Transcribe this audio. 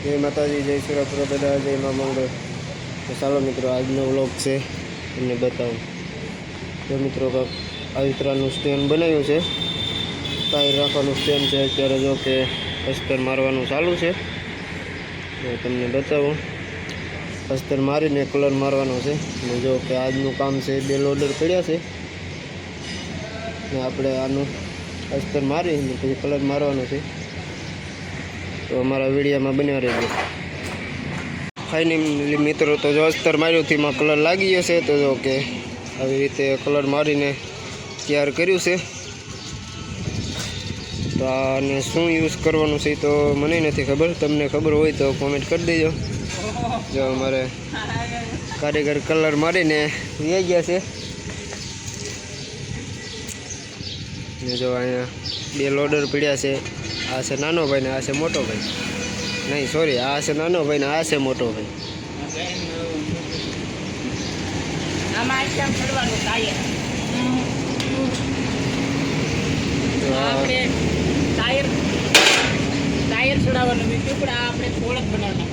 જય માતાજી, જય સુરપુરા બધા, જય મા મંગળ. તો ચાલો મિત્રો, આજનો વ્લોગ છે એમને બતાવું. તો મિત્રો આવી ત્રણનું સ્ટેન્ડ બનાવ્યું છે, ટાયર રાખવાનું સ્ટેન્ડ છે. અત્યારે જો કે અસ્તર મારવાનું ચાલુ છે, તો તમને બતાવું. અસ્તર મારીને કલર મારવાનો છે. અને જો કે આજનું કામ છે, 2 લોડર પડ્યા છે ને આપણે આનું અસ્તર મારીને પછી કલર મારવાનો છે. તો અમારા વિડીયોમાં બન્યા રહેજો. ફાઇનલી મિત્રો, તો જો અસ્તર માર્યું તેમાં કલર લાગી ગયો છે. તો જો કે આવી રીતે કલર મારીને તૈયાર કર્યું છે. તો આને શું યુઝ કરવાનું છે તો મને નથી ખબર. તમને ખબર હોય તો કોમેન્ટ કરી દેજો. જો અમારે કારીગર કલર મારીને લઈ ગયા છે. ને જો અહીંયા 2 લોડર પડ્યા છે. આ છે નાનો ભાઈ ને આ છે મોટો ભાઈ. નહીં સોરી, આ છે નાનો ભાઈ ને આ છે મોટો ભાઈ. ટાયર ચડાવવાનું બીજું પણ આપણે થોડક બનાવવાનું.